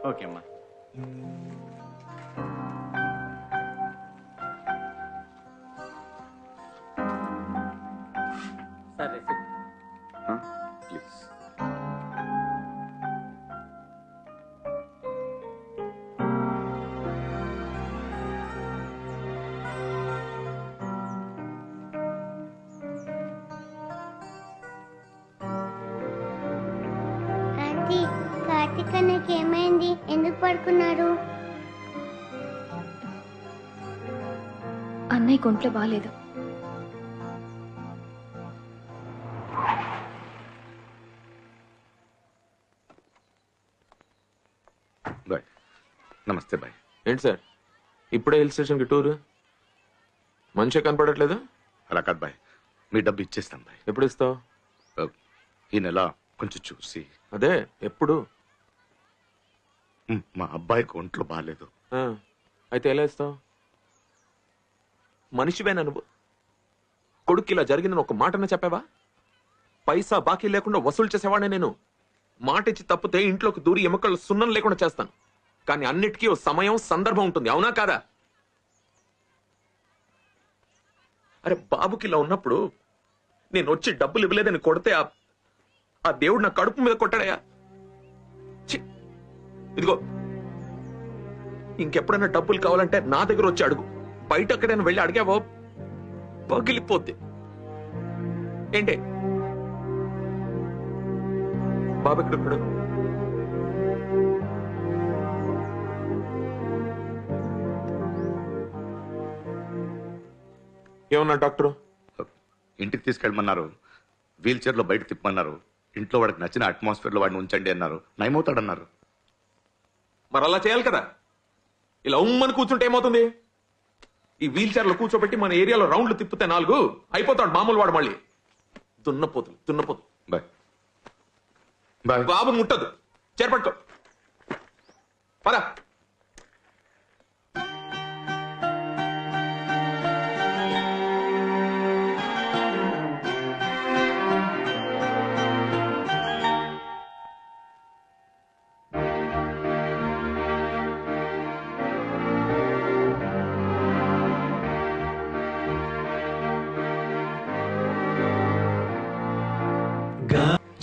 Okay అమ్మా. సరే please. Aunty, Karthik అన్నకి ఏమైంది? ఎందుకు పడుకున్నారు? అన్నయ్య ఒంట్లో బాగాలేదు. బాయ్. నమస్తే బాయ్. ఏంటి సార్ ఇప్పుడే హిల్ స్టేషన్కి టూర్? మంచిగా కనపడట్లేదు. అలా కాదు బాయ్, మీ డబ్బు ఇచ్చేస్తాం బాయ్. ఎప్పుడు ఇస్తావు? ఈ నెల కొంచెం చూసి. అదే ఎప్పుడు? మా అబ్బాయికి ఒంట్లో బాగాలేదు. అయితే ఎలా ఇస్తావు? మనిషివేనా నువ్వు? కొడుకు ఇలా జరిగిందని ఒక మాటనే చెప్పావా? పైసా బాకీ లేకుండా వసూలు చేసేవాడే నేను. మాట ఇచ్చి తప్పితే ఇంట్లోకి దూరి ఎముకలు సున్నం లేకుండా చేస్తాను. కానీ అన్నిటికీ ఓ సమయం సందర్భం ఉంటుంది, అవునా కాదా? అరే బాబుకి ఇలా ఉన్నప్పుడు నేను వచ్చి డబ్బులు ఇవ్వలేదని కొడితే ఆ దేవుడు నా కడుపు మీద కొట్టాడయా? ఇదిగో ఇంకెప్పుడైనా డబ్బులు కావాలంటే నా దగ్గర వచ్చి అడుగు. బయట ఎక్కడైనా వెళ్ళి అడిగావో పగిలిపోద్ది. ఏంటి బాబు ఎక్కడెక్కడ? ఏమన్నా డాక్టర్? ఇంటికి తీసుకెళ్ళమన్నారు, వీల్ చైర్ లో బయట తిప్పమన్నారు, ఇంట్లో వాడికి నచ్చిన అట్మాస్ఫియర్ లో వాడిని ఉంచండి అన్నారు. నయమవుతాడన్నారు. మరి అలా చేయాలి కదా. ఇలా ఉమ్మని కూర్చుంటే ఏమవుతుంది? ఈ వీల్ చైర్ లో కూర్చోబెట్టి మన ఏరియాలో రౌండ్లు తిప్పితే 4 అయిపోతాడు మామూలు వాడు. మళ్ళీ దున్నపోతు. Bye bye. బాబు ముట్టదు, చేరపట్టుకో. పదా.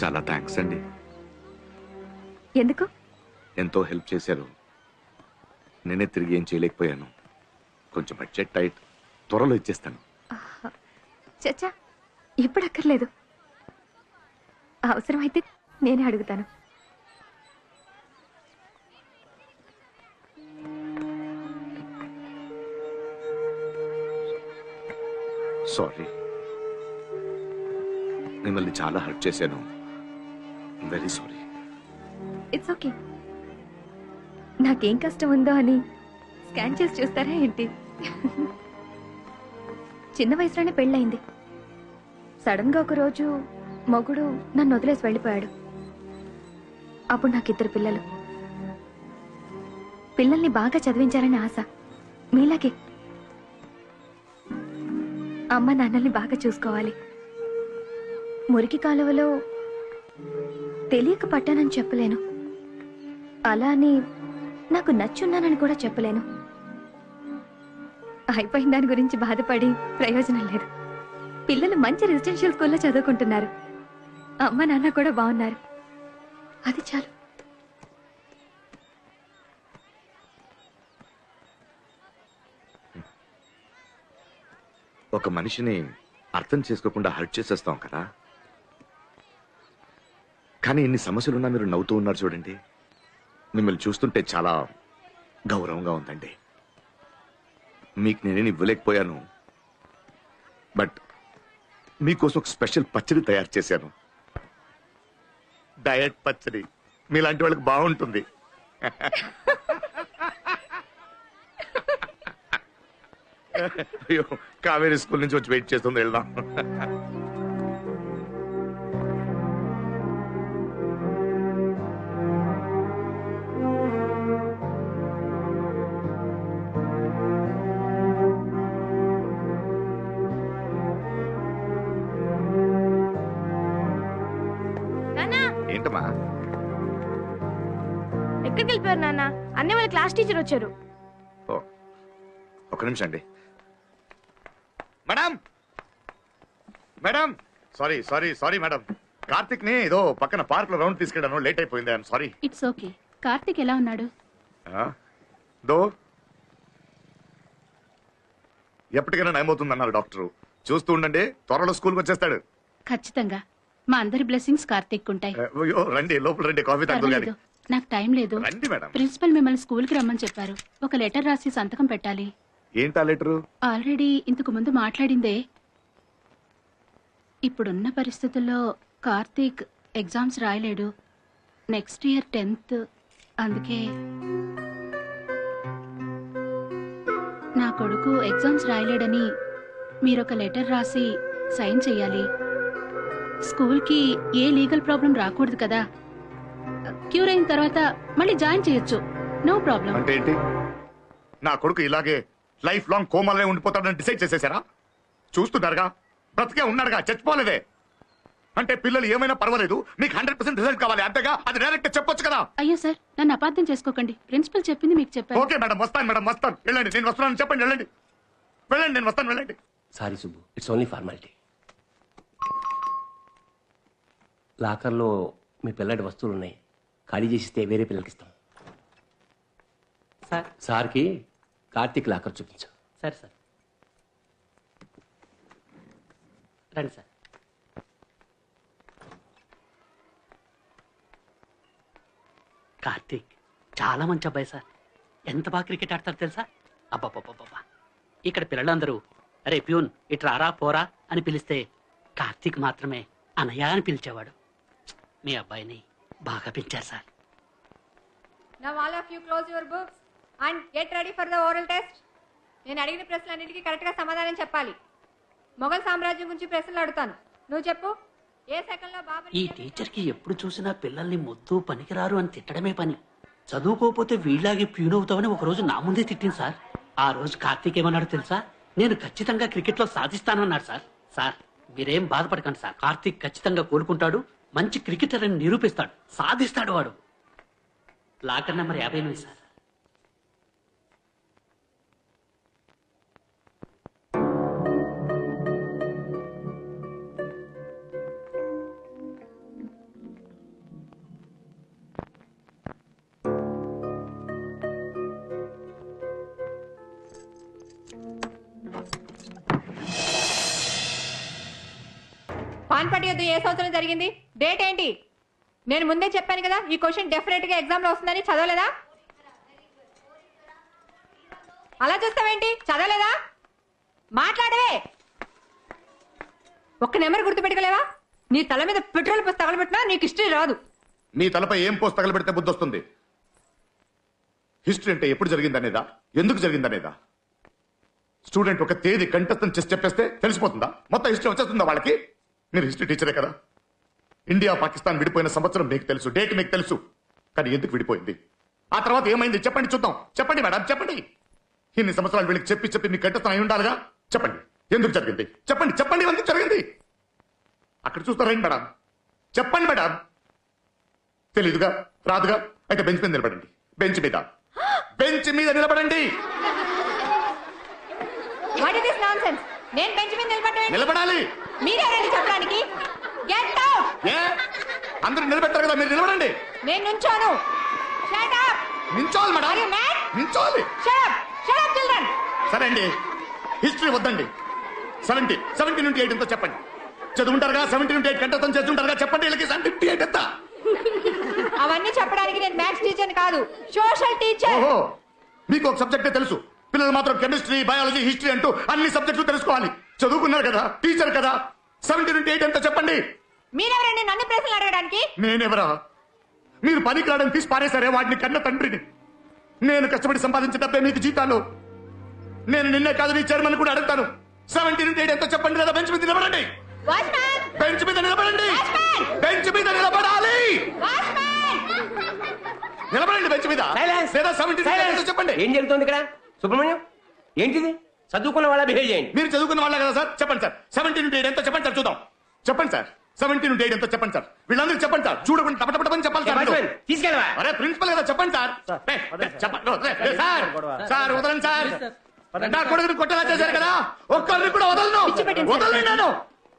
చాలా థ్యాంక్స్ అండి. ఎందుకు? ఎంతో హెల్ప్ చేశారు. నేనే తిరిగి ఏం చేయలేకపోయాను. కొంచెం బడ్జెట్ టైట్, త్వరలో ఇచ్చేస్తాను. చచ్చా, ఇప్పుడు అక్కర్లేదు. అవసరమైతే నేనే అడుగుతాను. సారీ, మిమ్మల్ని చాలా హర్ట్ చేశాను. Very sorry. It's okay. నాకేం కష్టం ఉందో అని స్కాన్ చేసి చూస్తారా ఏంటి? చిన్న వయసులోనే పెళ్ళయింది. సడన్ గా ఒక రోజు మొగుడు నన్ను వదిలేసి వెళ్ళిపోయాడు. అప్పుడు నాకు 2 పిల్లలు. పిల్లల్ని బాగా చదివించాలని ఆశ, మీలాగే. అమ్మ నాన్నల్ని బాగా చూసుకోవాలి. మురికి కాలువలో తెలియక పట్టానని చెప్పలేను. అలా అని నాకు నచ్చున్నానని కూడా చెప్పలేను. అయిపోయిన దాని గురించి బాధపడి ప్రయోజనం లేదు. పిల్లలు మంచి రెసిడెన్షియల్ స్కూల్లో చదువుకుంటున్నారు. అమ్మ నాన్న కూడా బాగున్నారు. అది చాలు. ఒక మనిషిని అర్థం చేసుకోకుండా హర్ట్ చేసేస్తాం కదా. కానీ ఇన్ని సమస్యలున్నా మీరు నవ్వుతూ ఉన్నారు చూడండి. మిమ్మల్ని చూస్తుంటే చాలా గౌరవంగా ఉందండి. మీకు నేనేం ఇవ్వలేకపోయాను, బట్ మీకోసం ఒక స్పెషల్ పచ్చడి తయారు చేశాను. డయట్ పచ్చడి. మీలాంటి వాళ్ళకి బాగుంటుంది. అయ్యో, కావేరీ స్కూల్ నుంచి వచ్చి వెయిట్ చేస్తుంది. వెళ్దాం. ఏంటమ్మా? ఎక్కడికి వెళ్ళిపోయారు నాన్న? అన్నీ వాళ్ళ క్లాస్ టీచర్ వచ్చారు. ఓ, ఒక నిమిషం అండి. Madam madam, sorry sorry sorry madam. Karthik ని ఏదో పక్కన పార్క్ లో రౌండ్ తీసుకెళ్ళాను, లేట్ అయిపోయింది. I'm sorry. It's okay. Karthik ఎలా ఉన్నాడు? దో ఎప్పటికైనా నయమవుతుందన్నారు డాక్టర్. చూస్తూ ఉండండి, త్వరలో స్కూల్కి వచ్చేస్తాడు. ఖచ్చితంగా. మా అందరి బ్లెస్సింగ్స్ కార్తిక్ ఉంటాయి. అయ్యో, రండి లోపల రండి, కాఫీ తాగుతూ గాని. పర్వాలేదు, నాకు టైం లేదు. రండి మేడం. ప్రిన్సిపల్ మిమ్మల్ని స్కూల్ కి రమ్మని చెప్పారు. ఒక లెటర్ రాసి సంతకం పెట్టాలి. ఏంటా లెటరు? ఆల్రెడీ ఇంతకు ముందు మాట్లాడిందే. ఇప్పుడున్న పరిస్థితుల్లో కార్తీక్ ఎగ్జామ్స్ రాయలేడు. Next year 10th. అందుకే నా కొడుకు ఎగ్జామ్స్ రాయలేడని మీరొక లెటర్ రాసి సైన్ చేయాలి. స్కూల్కి ఏ లీగల్ ప్రాబ్లం రాకూడదు కదా. క్యూర్ అయిన తర్వాత మళ్ళీ జాయిన్ చేయొచ్చు, నో ప్రాబ్లం. అంటే ఏంటి? నా కొడుకు ఇలాగే లైఫ్ లాంగ్ కోమాలే ఉండిపోతాడని డిసైడ్ చేసేసారా? చూస్తున్నారుగా, బ్రతికే ఉన్నాడుగా, చచ్చిపోలేదే. అంటే పిల్లలు ఏమైనా పర్వాలేదు, మీకు 100% రిజల్ట్ కావాలి అంతేగా. అది డైరెక్ట్ చెప్పొచ్చు కదా. అయ్యో సార్, నన్ను అపార్థం చేసుకోకండి. ప్రిన్సిపల్ చెప్పింది మీకు చెప్పాను. ఓకే మేడం, వస్తాను మేడం, వస్తాను. వెళ్ళండి, నేను వస్తున్నాను చెప్పండి. వెళ్ళండి వెళ్ళండి, నేను వస్తాను, వెళ్ళండి. Sorry Subbu, it's only formality. లాకర్లో మీ పిల్లడి వస్తువులు ఉన్నాయి, ఖాళీ చేసిస్తే వేరే పిల్లలకి ఇస్తాం. సార్ సార్కి కార్తీక్ లాకర్ చూపించు. సరే సార్, రండి సార్. కార్తీక్ చాలా మంచి అబ్బాయి సార్. ఎంత బాగా క్రికెట్ ఆడతారు తెలుసా? అబ్బాబ్బాబ్బా, ఇక్కడ పిల్లలందరూ అరే ప్యూన్ ఇటు రారా పోరా అని పిలిస్తే కార్తీక్ మాత్రమే అనయ్య అని పిలిచేవాడు. మీ అబ్బాయిని బాగా పెంచారు sir. Now all of you close your books and get ready for the oral test. నేను అడిగిన ప్రశ్నలన్నిటికీ కరెక్ట్గా సమాధానం చెప్పాలి. మొఘల్ సామ్రాజ్యం గురించి ప్రశ్నలు అడుగుతాను, నువ్వు చెప్పు. ఏ సెకండ్లో బాబర్ ఈ టీచర్కి ఎప్పుడు చూసినా పిల్లల్ని మొద్దు పనికిరారు అని తిట్టడమే పని. చదువుకోకపోతే వీళ్ళలాగే ప్యూన్ అవుతామని ఒక రోజు నా ముందే తిట్టింది సార్. ఆ రోజు కార్తీక్ ఏమన్నాడు తెలుసా? నేను ఖచ్చితంగా క్రికెట్ లో సాధిస్తానన్నాడు సార్. సార్ మీరేం బాధపడకండి సార్, కార్తీక్ ఖచ్చితంగా కోలుకుంటాడు, మంచి క్రికెటర్ అని నిరూపిస్తాడు, సాధిస్తాడు వాడు. Locker number 58 sir. పాన్పటి యుద్ధం ఏ సంవత్సరం జరిగింది? డేట్ ఏంటి? నేను ముందే చెప్పాను కదా ఈ క్వశ్చన్ డెఫినెట్ గా ఎగ్జామ్ లో వస్తుందని. చదవలేదా? అలా చూస్తావేంటి? చదవలేదా? మాట్లాడవే. ఒక్క నెంబర్ గుర్తు పెట్టుకోలేవా? నీ తల మీద పెట్రోల్ పోసి తగలబెట్టినా నీకు హిస్టరీ రాదు. నీ తలపై ఏం పోస్ట్ తగలబెడితే బుద్ధి వస్తుంది? హిస్టరీ అంటే ఎప్పుడు జరిగిందనేదా, ఎందుకు జరిగిందనేదా? స్టూడెంట్ ఒక తేదీ కంఠస్థం చేసి చెప్పేస్తే తెలిసిపోతుందా? మొత్తం హిస్టరీ వచ్చేస్తుందా వాళ్ళకి? మీరు హిస్టరీ టీచరే కదా. ఇండియా పాకిస్తాన్ విడిపోయిన సంవత్సరం మీకు తెలుసు, డేట్ మీకు తెలుసు. కానీ ఎందుకు విడిపోయింది, ఆ తర్వాత ఏమైంది చెప్పండి చూద్దాం. చెప్పండి మేడం, చెప్పండి. ఇన్ని సంవత్సరాలు వీళ్ళకి చెప్పి చెప్పి మీ కంఠస్థం అయి ఉండాలిగా. చెప్పండి ఎందుకు జరిగింది, చెప్పండి చెప్పండి ఎందుకు జరిగింది. అక్కడ చూస్తారేంటి మేడం? చెప్పండి మేడం. తెలీదుగా, రాదుగా, అయితే బెంచ్ మీద నిలబడండి. బెంచ్ మీద, బెంచ్ మీద నిలబడండి. What is this nonsense? నేను బెంచ్ మీద నిలబడాలి. మీరెవరండి చెప్పడానికి? Get out. ఏ అందరూ నిలబెట్టారు కదా, మీరు నిలబడండి. నేను నుంచోను. Shut up. నించోవాలి మేడం, Are you mad? నించోవాలి. Shut up. Shut up children. సరే అండి, హిస్టరీ వద్దండి. 70 నుండి 8 ఎంతో చెప్పండి. చదువుంటారుగా, 70 నుండి 8 కంటతం చేస్తుంటారుగా, చెప్పండి వీళ్ళకి 78 ఎంత. అవన్నీ చెప్పడానికి నేను మ్యాథ్స్ టీచర్ కాదు, సోషల్ టీచర్. ఓహో, మీకు ఒక సబ్జెక్టే తెలుసు, పిల్లలు మాత్రం కెమిస్ట్రీ, బయాలజీ, హిస్టరీ అంటూ అన్ని సబ్జెక్టులు తెలుసుకోవాలి. చదువుకున్నారు కదా, టీచర్ కదా. 70 నుండి 8 ఎంతో చెప్పండి. మీరెవరండి నన్ను ప్రశ్నలు అడగడానికి? నేనెవరా? మీరు పనికి రావడం తీసి పారేశారే వాడిని కన్న తండ్రిని. నేను కష్టపడి సంపాదించే డబ్బే మీకు జీతాలు. నేను నిన్నే కాదు నీ చైర్మన్ కూడా అడుగుతాను. 70 నుండి 8 ఎంతో చెప్పండి లేదా బెంచ్ మీద నిలబడండి. వాచ్మ్యాన్. బెంచ్ మీద నిలబడండి. వాచ్మ్యాన్. బెంచ్ మీద నిలబడాలి. వాచ్మ్యాన్. నిలబడండి బెంచ్ మీద. Silence. లేదా 70 నుండి 8 ఎంతో చెప్పండి. ఏం జరుగుతుంది ఇక్కడ? సుబ్రహ్మణ్యం, ఏంటిది? చదువుకున్న వాళ్ళ బిహేవ్ చేయండి. మీరు చదువుకున్న వాళ్ళే కదా సార్, చెప్పండి సార్. 70 నుండి 8 ఎంతో చెప్పండి సార్ చూద్దాం. చెప్పండి సార్. 17 డేట్ ఎంతో చెప్పండి సార్. వీళ్ళందరూ చెప్పండి సార్. చూడకుండా టపటపటమని చెప్పాలి సార్. మీరు. తీసుకెళ్ళవా అరే ప్రిన్సిపల్ కదా చెప్పండి సార్. చెప్పండి సార్. సార్ వదలండి సార్. నా కొడుకుని కొట్టేలా చేశారు కదా, ఒక్కరిని కూడా వదలను. వదలను నేను.